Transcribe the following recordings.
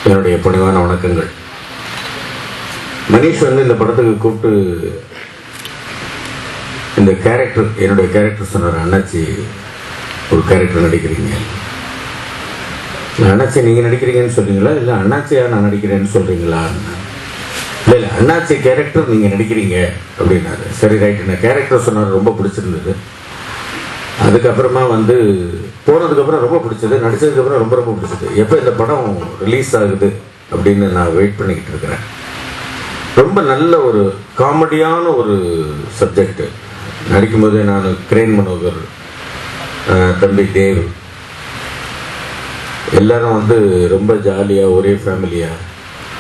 என்னுடைய பணிவான வணக்கங்கள். மனிஷ் வந்து இந்த படத்துக்கு கூப்பிட்டு இந்த கேரக்டர், என்னுடைய கேரக்டர் சொன்னார், அண்ணாச்சி ஒரு கேரக்டர் நடிக்கிறீங்க, அண்ணாச்சி நீங்கள் நடிக்கிறீங்கன்னு சொல்கிறீங்களா, இல்லை அண்ணாச்சியா நான் நடிக்கிறேன்னு சொல்கிறீங்களா? இல்லை இல்லை, அண்ணாச்சி கேரக்டர் நீங்கள் நடிக்கிறீங்க அப்படின்னாரு. சரி ரைட்டு, நான் கேரக்டர் சொன்னார், ரொம்ப பிடிச்சிருந்தது. அதுக்கப்புறமா வந்து போனதுக்கப்புறம் ரொம்ப பிடிச்சது, நடித்ததுக்கப்புறம் ரொம்ப ரொம்ப பிடிச்சது. எப்போ இந்த படம் ரிலீஸ் ஆகுது அப்படின்னு நான் வெயிட் பண்ணிக்கிட்டு இருக்கிறேன். ரொம்ப நல்ல ஒரு காமெடியான ஒரு சப்ஜெக்டு. நடிக்கும்போதே நான் கிரேன் மனோகர், தம்பி தேவ் எல்லாரும் வந்து ரொம்ப ஜாலியாக ஒரே ஃபேமிலியாக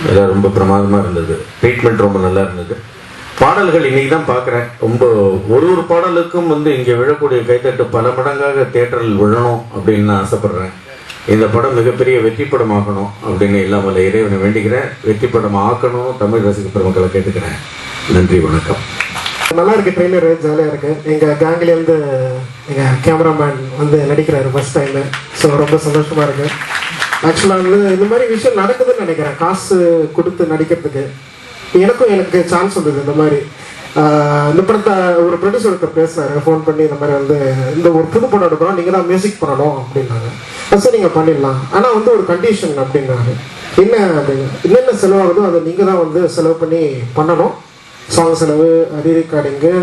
எல்லாம் ரொம்ப பிரமாதமாக இருந்தது. ட்ரீட்மெண்ட் ரொம்ப நல்லா இருந்தது. பாடல்கள் இன்னைக்கு தான் பார்க்குறேன். ரொம்ப ஒரு பாடலுக்கும் வந்து இங்கே விழக்கூடிய கைத்தட்டு பல மடங்காக தியேட்டரில் விழணும் அப்படின்னு நான் ஆசைப்பட்றேன். இந்த படம் மிகப்பெரிய வெற்றி படமாகணும் அப்படின்னு இல்லாமல் இறைவனை வேண்டிக்கிறேன். வெற்றி படம் ஆக்கணும், தமிழ் ரசிக பெருமக்களை கேட்டுக்கிறேன். நன்றி, வணக்கம். நல்லா இருக்கு, ட்ரெய்லரு ஜாலியாக இருக்குது. எங்கள் கேங்லேருந்து எங்கள் கேமராமேன் வந்து நடிக்கிறாரு ஃபஸ்ட் டைமு. ஸோ ரொம்ப சந்தோஷமாக இருக்குது. ஆக்சுவலாக வந்து இந்த மாதிரி விஷயம் நடக்குதுன்னு நினைக்கிறேன். காசு கொடுத்து நடிக்கிறதுக்கு எனக்கு சான்ஸ் வந்தது. இந்த மாதிரி இந்த படத்தை ஒரு ப்ரொடியூசர் ஒருத்தர் பேசுனாரு, ஃபோன் பண்ணி இந்த மாதிரி வந்து இந்த ஒரு புது படம் எடுக்கிறோம், நீங்கள் தான் மியூசிக் பண்ணணும் அப்படின்னாங்க. சார் நீங்கள் பண்ணிடலாம், ஆனால் வந்து ஒரு கண்டிஷன் அப்படின்னாரு. என்ன அப்படிங்க, என்னென்ன செலவாகுதோ அதை நீங்கள் தான் வந்து செலவு பண்ணி பண்ணணும். சாங் செலவு, ரீரெக்கார்டிங்கு,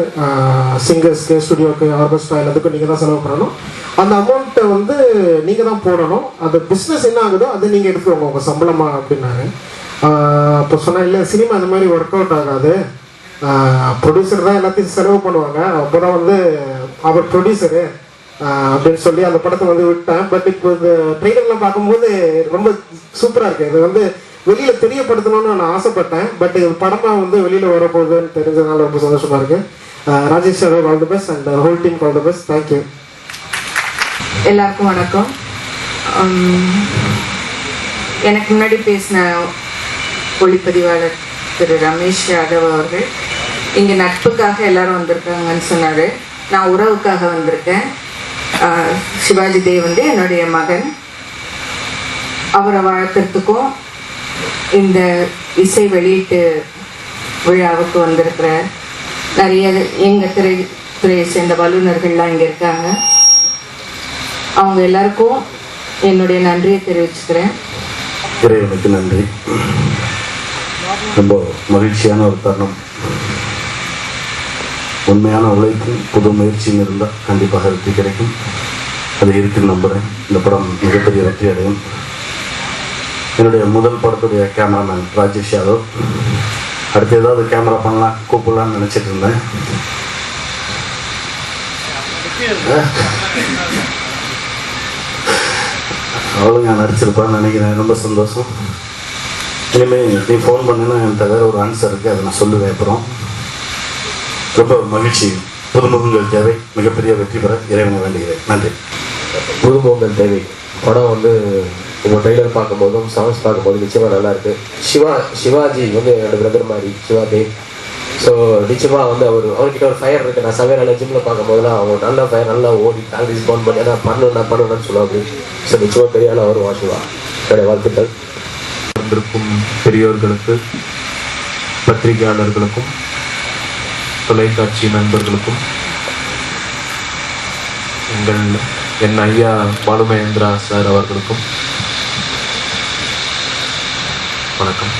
சிங்கர்ஸ்க்கு, ஸ்டுடியோக்கு, ஆர்கெஸ்ட்ரா எல்லாத்துக்கும் நீங்கள் தான் செலவு பண்ணணும். அந்த அமௌண்ட்டை வந்து நீங்கள் தான் போடணும். அந்த பிஸ்னஸ் என்ன ஆகுதோ அதை நீங்கள் எடுத்துக்கோங்க உங்கள் சம்பளமாக அப்படின்னாரு. இப்போ சொன்னால் இல்லை, சினிமா இந்த மாதிரி ஒர்க் அவுட் ஆகாது, ப்ரொடியூசர் தான் எல்லாத்தையும் செலவு பண்ணுவாங்க, அப்போ தான் வந்து அவர் ப்ரொடியூசரு அப்படின்னு சொல்லி அந்த படத்தை வந்து விட்டேன். பட் இப்போ இந்த ட்ரெய்லர்லாம் பார்க்கும்போது ரொம்ப சூப்பராக இருக்குது. இது வந்து வெளியில் தெரியப்படுத்தணும்னு நான் ஆசைப்பட்டேன். பட் இது படமாக வந்து வெளியில் வரப்போகுதுன்னு தெரிஞ்சதுனால ரொம்ப சந்தோஷமாக இருக்குது. Rajesh sir all the best and whole team all the best. Thank you. எல்லாருக்கும் வணக்கம். எனக்கு முன்னாடி பேசின ஒளிப்பதிவாளர் திரு ரமேஷ் யாதவ் அவர்கள் இங்கே நட்புக்காக எல்லாரும் வந்திருக்காங்கன்னு சொன்னார். நான் உறவுக்காக வந்திருக்கேன். சிவாஜி தேவ் வந்து என்னுடைய மகன். அவரை வாழ்க்கிறதுக்கும் இந்த இசை வெளியீட்டு விழாவுக்கு வந்திருக்கிற நிறைய எங்கள் துறையை சேர்ந்த வல்லுநர்கள்லாம் இங்கே இருக்காங்க. அவங்க எல்லாருக்கும் என்னுடைய நன்றியை தெரிவிச்சுக்கிறேன். இறைவனுக்கு நன்றி. ரொம்ப மகிழ்ச்சியான ஒரு தருணம். உண்மையான உழைப்பும் புது முயற்சியும் இருந்தால் கண்டிப்பாக வெற்றி கிடைக்கும். அது இருக்குன்னு நம்புகிறேன். இந்த படம் மிகப்பெரிய வெற்றி அடையும். என்னுடைய முதல் படத்துடைய கேமராமேன் ராஜேஷ் யாதவ். அடுத்து ஏதாவது கேமரா பண்ணலாம் கூப்பிடலான்னு நினச்சிட்டு இருந்தேன். அவளுங்க நடிச்சிருப்பான்னு நினைக்கிறேன். ரொம்ப சந்தோஷம். இனிமேல் நீ ஃபோன் பண்ணுன்னா என்கிட்ட வேறு ஒரு ஆன்சர் இருக்குது, அதை நான் சொல்லுவேன். அப்புறம் ரொம்ப மகிழ்ச்சி. புதுமுகங்கள் தேவை, மிகப்பெரிய வெற்றி பெற இறைவனை வேண்டுகிறேன். நன்றி. புதுமுகங்கள் தேவை படம் வந்து உங்கள் ட்ரெய்லர் பார்க்கும்போதும் சாங்ஸ் பார்க்கும்போது நிச்சயமாக நல்லாயிருக்கு. சிவாஜி வந்து என்னோட பிரதர் மாதிரி, சிவா தேவ். ஸோ நிச்சயமாக வந்து அவர்கிட்ட ஒரு ஃபயர் இருக்குது. நான் சவேரான ஜிம்மில் பார்க்கும்போதுலாம் அவங்க நல்ல ஃபயர், நல்லா ஓடி ப்ராக்டிஸ் பவுன் பண்ணி நான் பண்ணுவேன்னு சொல்லுவாங்க. ஸோ நிச்சயமாக பெரிய ஆள் அவர் வாசுவா. என்னுடைய வாழ்த்துக்கள். வந்திருக்கும் பெரியோர்களுக்கு, பத்திரிகையாளர்களுக்கும், தொலைக்காட்சி நண்பர்களுக்கும், என் ஐயா பாலுமகேந்திரா சார் அவர்களுக்கும் வணக்கம்.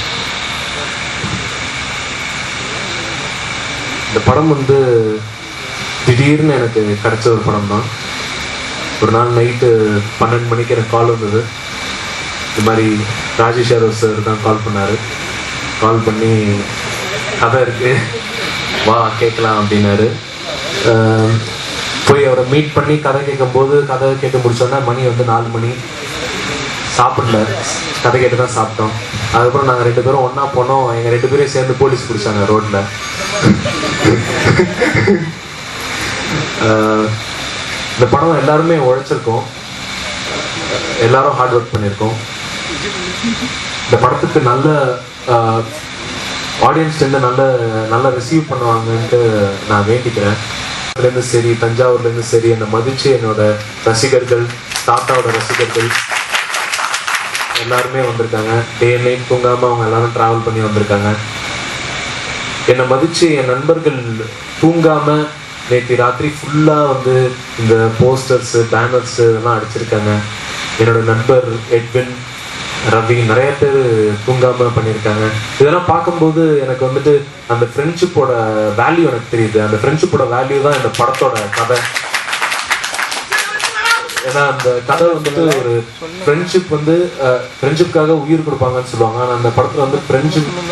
இந்த படம் வந்து திடீர்னு எனக்கு கிடைச்ச ஒரு படம் தான். ஒரு நாள் நைட்டு 12 மணிக்கு எனக்கு கால் வந்தது. இது மாதிரி ராஜேஷ் யாதவ் சார் தான் கால் பண்ணார். கால் பண்ணி கதை இருக்குது வா கேட்கலாம் அப்படின்னாரு. போய் அவரை மீட் பண்ணி கதை கேட்கும்போது கதை கேட்டு முடிச்சோன்னா மணி வந்து 4 மணி. சாப்பிடல, கதை கேட்டு தான் சாப்பிட்டோம். அதுக்கப்புறம் நாங்கள் 2 பேரும் ஒன்றா போனோம். எங்கள் 2 பேரையும் சேர்ந்து போலீஸ் பிடிச்சாங்க ரோட்டில். இந்த படம் எல்லாருமே உழைச்சிருக்கோம், எல்லாரும் ஹார்ட் ஒர்க் பண்ணியிருக்கோம். இந்த படத்துக்கு நல்ல ஆடியன்ஸ்லேருந்து நல்ல ரிசீவ் பண்ணுவாங்கன்ட்டு நான் வேண்டிக்கிறேன். அதுலேருந்து சரி, தஞ்சாவூர்லேருந்து சரி, என்னை மதிச்சு என்னோட ரசிகர்கள், தாத்தாவோட ரசிகர்கள் எல்லாருமே வந்திருக்காங்க. டே நைட் தூங்காமல் அவங்க எல்லாரும் ட்ராவல் பண்ணி வந்திருக்காங்க. என்னை மதித்து என் நண்பர்கள் தூங்காமல் நேற்று ராத்திரி ஃபுல்லாக வந்து இந்த போஸ்டர்ஸு பேனர்ஸு இதெல்லாம் அடிச்சிருக்காங்க. என்னோட நண்பர் எட்வின், ரவி, நிறைய பேர் தூங்காமல் பண்ணியிருக்காங்க. இதெல்லாம் பார்க்கும்போது எனக்கு வந்துட்டு அந்த ஃப்ரெண்ட்ஷிப்போட வேல்யூ எனக்கு தெரியுது. அந்த ஃப்ரெண்ட்ஷிப்போட வேல்யூ தான் இந்த படத்தோட கதை. ஏன்னா அந்த கதை வந்துட்டு ஒரு ஃப்ரெண்ட்ஷிப் வந்து ஃப்ரெண்ட்ஷிப்காக உயிர் கொடுப்பாங்கன்னு சொல்லுவாங்க. ஆனால் அந்த படத்தில் வந்து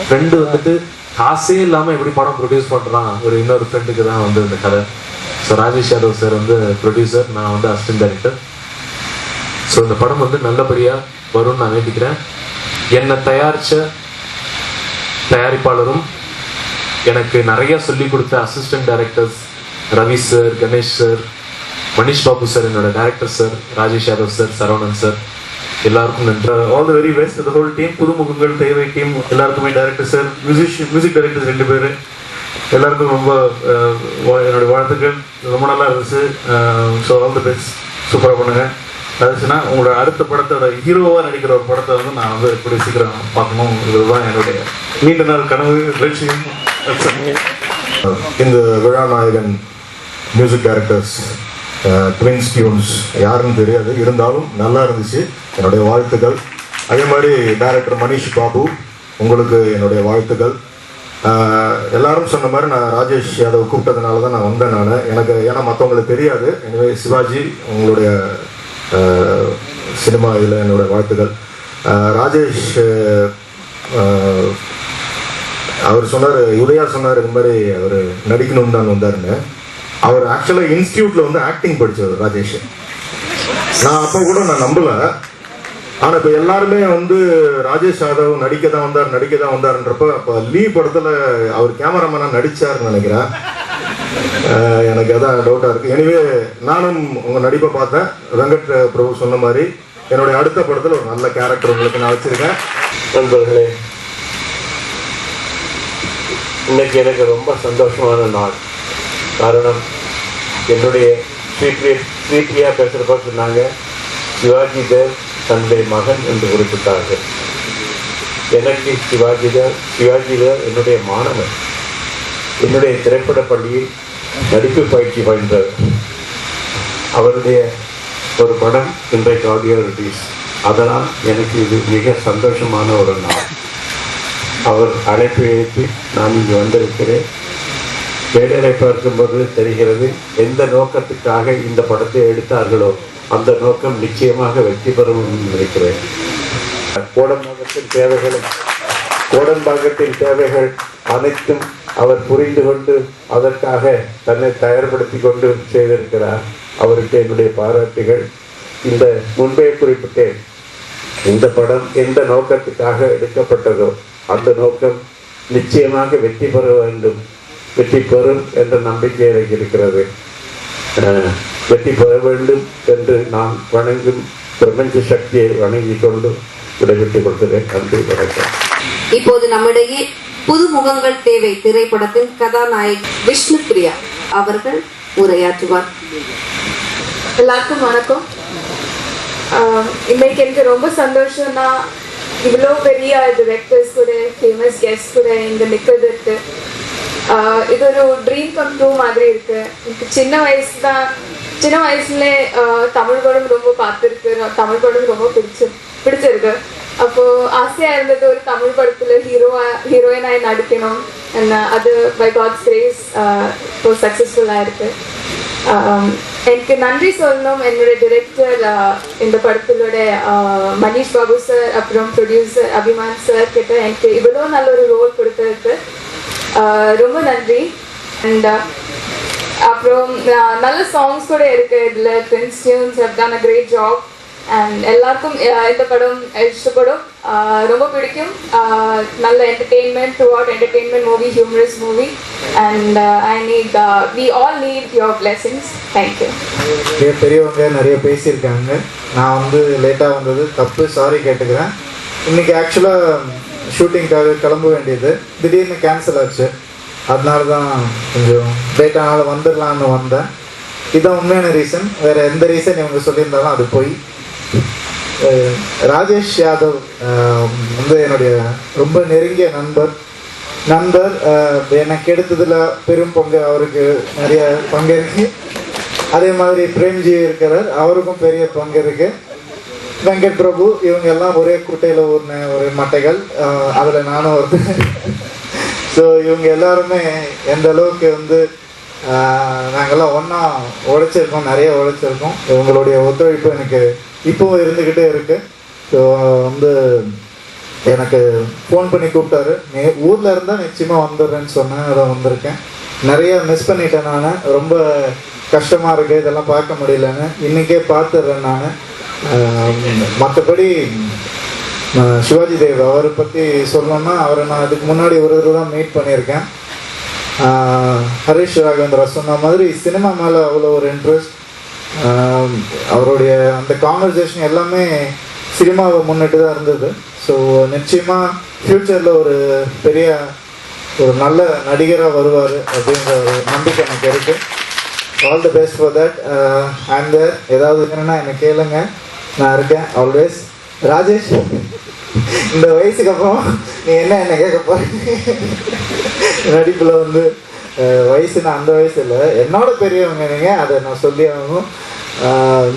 ஃப்ரெண்டு வந்துட்டு காசே இல்லாமல் எப்படி படம் ப்ரொடியூஸ் பண்ணுறான் ஒரு இன்னொரு ஃப்ரெண்டுக்கு தான் வந்து இந்த கதை. ஸோ ராஜேஷ் யாதவ் சார் வந்து ப்ரொடியூசர், நான் வந்து அசிஸ்டன்ட் டைரக்டர். ஸோ இந்த படம் வந்து நல்லபடியாக வரும்னு நான் வேண்டிக்கிறேன். என்னை தயாரித்த தயாரிப்பாளரும் எனக்கு நிறைய சொல்லிக் கொடுத்த assistant directors Ravi sir, Ganesh sir, Manish Babu sir, என்னோட director sir, Rajesh Yadav sir, Saravanan sir, எல்லாருக்கும் நன்றி. All the very best the whole team, புதுமுகங்கள் தேவை டீம் எல்லாருக்குமே, டைரக்டர் சார், மியூசிக் டைரக்டர்ஸ் 2 பேர், எல்லாருக்கும் ரொம்ப என்னுடைய வாழ்த்துக்கள். ரொம்ப நல்லா இருந்துச்சு. ஸோ ஆல் தி பெஸ்ட், சூப்பராக பண்ணுங்கள். அதுச்சுன்னா உங்களோட அடுத்த படத்தோட ஹீரோவாக நடிக்கிற ஒரு படத்தை வந்து நான் வந்து எப்படி சீக்கிரம் பார்க்கணும். இதுதான் என்னுடைய நீண்ட நாள் கனவு, லட்சியம். இந்த விழா நாயகன் மியூசிக் டைரக்டர்ஸ் ட்வின்ஸ் டியூன்ஸ் யாருன்னு தெரியாது, இருந்தாலும் நல்லா இருந்துச்சு. என்னுடைய வாழ்த்துக்கள். அதே மாதிரி டைரக்டர் மணிஷ் பாபு, உங்களுக்கு என்னுடைய வாழ்த்துக்கள். எல்லாரும் சொன்ன மாதிரி நான் ராஜேஷ் யாதவ் கூப்பிட்டதுனால தான் நான் வந்தேன். எனக்கு ஏன்னா மற்றவங்களுக்கு தெரியாது. எனவே சிவாஜி, உங்களுடைய சினிமா இதில் என்னுடைய வாழ்த்துக்கள். ராஜேஷ் அவர் சொன்னார், உதயா சொன்னார் இந்த மாதிரி அவர் நடிக்கணும்னு தான் வந்தாருன்னு. அவர் ஆக்சுவலாக இன்ஸ்டியூட்டில் வந்து ஆக்டிங் படித்தவர் ராஜேஷ். நான் அப்போ கூட நான் நம்பலை. ஆனால் இப்போ எல்லாருமே வந்து ராஜேஷ் யாதவ் நடிக்க தான் வந்தாருன்றப்ப அப்போ லீ படத்தில் அவர் கேமராமேனாக நடித்தார்னு நினைக்கிறேன். எனக்கு அதான் டவுட்டாக இருக்குது. எனிவே நானும் உங்கள் நடிப்பை பார்த்தேன். வெங்கட் பிரபு சொன்ன மாதிரி என்னுடைய அடுத்த படத்தில் ஒரு நல்ல கேரக்டர் உங்களுக்கு நான் வச்சுருக்கேன். நண்பர்களே, இன்னைக்கு எனக்கு ரொம்ப சந்தோஷமான நாள். காரணம், என்னுடைய ஸ்வீட்லியாக பேசுகிறப்ப சொன்னாங்க சிவாஜி தேவ் தன்னுடைய மகன் என்று குறிப்பிட்டார்கள். எனக்கு சிவாஜி தேவ் என்னுடைய மாணவன். என்னுடைய திரைப்பட பள்ளியில் நடிப்பு பயிற்சி பயின்றவர். அவருடைய ஒரு படம் இன்றைக்கு ஆடியோ ரிலீஸ். அதனால் எனக்கு இது மிக சந்தோஷமான ஒரு நாள். அவர் அழைப்பு ஏற்பி நான் இங்கு வந்திருக்கிறேன். வேடரை பார்க்கும்போது தெரிகிறது எந்த நோக்கத்துக்காக இந்த படத்தை எடுத்தார்களோ அந்த நோக்கம் நிச்சயமாக வெற்றி பெறும் நினைக்கிறேன். கோடம்பாக்கத்தின் தேவைகள் அனைத்தும் அவர் புரிந்து கொண்டு அதற்காக தன்னை தயார்படுத்தி கொண்டு செய்திருக்கிறார். அவருக்கு என்னுடைய பாராட்டுகள். இந்த முன்பே குறிப்பிட்டேன், இந்த படம் எந்த நோக்கத்துக்காக எடுக்கப்பட்டதோ அந்த நோக்கம் நிச்சயமாக வெற்றி பெறும் என்ற நம்பிக்கை எனக்கு இருக்கிறது. வெற்றி பெற வேண்டும் என்று நான் வணங்கும் பிரபஞ்ச சக்தியை வணங்கிக் கொண்டு விடைபெற்றுக் கொள்கிறேன். நன்றி, வணக்கம். இப்போது நம்மிடையே புதுமுகங்கள் தேவை திரைப்படத்தின் கதாநாயகி விஷ்ணு பிரியா அவர்கள் உரையாற்றுவார். எல்லாருக்கும் வணக்கம். இன்னைக்கு எனக்கு ரொம்ப சந்தோஷம்னா இவ்வளோ பெரிய டிரெக்டர்ஸ் கூட ஃபேமஸ் கெஸ்ட் கூட இங்கே நிற்கிறதுக்கு. இது ஒரு ட்ரீம் கம் ட்ரூ மாதிரி இருக்கு. எனக்கு சின்ன வயசுல தமிழ் படம் ரொம்ப பார்த்துருக்கு, தமிழ் படம் ரொம்ப பிடிச்சிருக்கு. அப்போ ஆசையா இருந்தது ஒரு தமிழ் படத்துல ஹீரோயினாய் நடிக்கணும். அது பை காட்ஸ் கிரேஸ் இப்போ சக்சஸ்ஃபுல்லாக இருக்கு. எனக்கு நன்றி சொல்லணும் என்னோட டிரெக்டர், இந்த படத்திலோட மணிஷ் பாபு சார், அப்புறம் ப்ரொடியூசர் அபிமான் சார் கிட்ட எனக்கு இவ்வளோ நல்ல ஒரு ரோல் கொடுத்ததுக்கு ரொம்ப நன்றி. அண்ட் அப்புறம் நல்ல சாங்ஸ் கூட இருக்கு இதில். Twins tunes have done a great job. And எல்லாருக்கும் இந்த படம் இஷ்டப்படும், ரொம்ப பிடிக்கும். நல்ல entertainment, through entertainment movie, humorous movie. And we all need your blessings. Thank you. பெரியவங்க நிறைய பேசியிருக்காங்க. நான் வந்து லேட்டாக வந்தது தப்பு, சாரி கேட்டுக்கிறேன். இன்றைக்கி ஆக்சுவலாக ஷூட்டிங்காக கிளம்ப வேண்டியது திடீர்னு கேன்சல் ஆச்சு. அதனால தான் கொஞ்சம் லேட்டானால வந்துடலான்னு வந்தேன். இதுதான் உண்மையான ரீசன். வேறு எந்த ரீசன் இவங்க சொல்லியிருந்தாலும் அது போய் ராஜேஷ் யாதவ் வந்து என்னுடைய ரொம்ப நெருங்கிய நண்பர். எனக்கு எடுத்ததில் பெரும் பங்கு அவருக்கு நிறைய பங்கு இருக்கு. அதே மாதிரி பிரேம்ஜி இருக்கிறார், அவருக்கும் பெரிய பங்கு இருக்கு. வெங்கட் பிரபு, இவங்க எல்லாம் ஒரே குட்டையில் ஊர்ன ஒரு மட்டைகள், அதில் நானும் வருது. ஸோ இவங்க எல்லாருமே எந்த அளவுக்கு வந்து நாங்கள்லாம் ஒன்றா உழைச்சிருக்கோம், நிறைய உழைச்சிருக்கோம். இவங்களுடைய ஒத்துழைப்பு எனக்கு இப்போவும் இருந்துக்கிட்டே இருக்கு. ஸோ வந்து எனக்கு ஃபோன் பண்ணி கூப்பிட்டாரு, ஊரில் இருந்தால் நிச்சயமாக வந்துடுறேன்னு சொன்னேன். அதை வந்திருக்கேன். நிறைய மிஸ் பண்ணிட்டேன் நான், ரொம்ப கஷ்டமாக இருக்குது இதெல்லாம் பார்க்க முடியலன்னு. இன்றைக்கே பார்த்துடுறேன் நான். மற்றபடி சிவாஜி தேவ் அவரை பற்றி சொல்லணும்னா, அவரை நான் அதுக்கு முன்னாடி ஒரு தான் மீட் பண்ணியிருக்கேன். ஹரிஷ் ராகவேந்திரா சொன்ன மாதிரி சினிமா மேலே அவ்வளோ ஒரு இன்ட்ரெஸ்ட். அவருடைய அந்த கான்வர்சேஷன் எல்லாமே சினிமாவை முன்னிட்டு தான் இருந்தது. ஸோ நிச்சயமாக ஃப்யூச்சரில் ஒரு பெரிய ஒரு நல்ல நடிகராக வருவார் அப்படின்ற ஒரு நம்பிக்கை எனக்கு இருக்குது. All the best for that. And ஏதாவது என்னென்னா என்னை கேளுங்க, நான் இருக்கேன் ஆல்வேஸ். ராஜேஷ், இந்த வயசுக்கு அப்புறம் நீ என்ன கேட்க போகிறீங்க? நடிப்பில் வந்து வயசு, நான் அந்த வயசு இல்லை, என்னோட பெரியவங்க நீங்கள், அதை நான் சொல்லி ஆகணும்.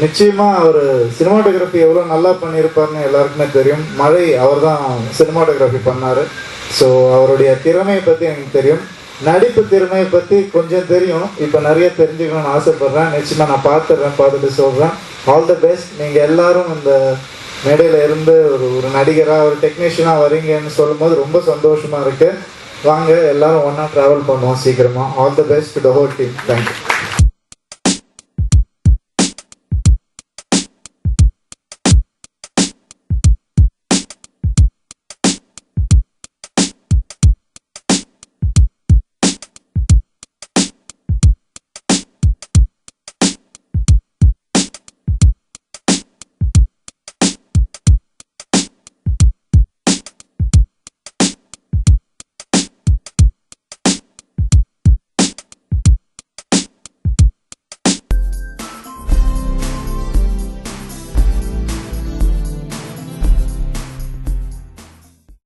நிச்சயமாக அவர் சினிமாட்டோகிராஃபி எவ்வளோ நல்லா பண்ணியிருப்பார்னு எல்லாருக்குமே தெரியும். மழை அவர் தான் சினிமாட்டோகிராஃபி பண்ணார். ஸோ அவருடைய திறமையை பற்றி எனக்கு தெரியும், நடிப்பு திறமையை பற்றி கொஞ்சம் தெரியும். இப்போ நிறைய தெரிஞ்சுக்கணும்னு ஆசைப்பட்றேன். நிச்சயமாக நான் பார்த்துட்டு சொல்கிறேன். All the best. நீங்கள் எல்லாரும் இந்த மேடையில் இருந்து ஒரு நடிகராக ஒரு டெக்னீஷியனாக வரீங்கன்னு சொல்லும்போது ரொம்ப சந்தோஷமாக இருக்குது. வாங்க எல்லாரும் ஒன்றா ட்ராவல் பண்ணுவோம் சீக்கிரமாக. All the best to the whole team. Thank you.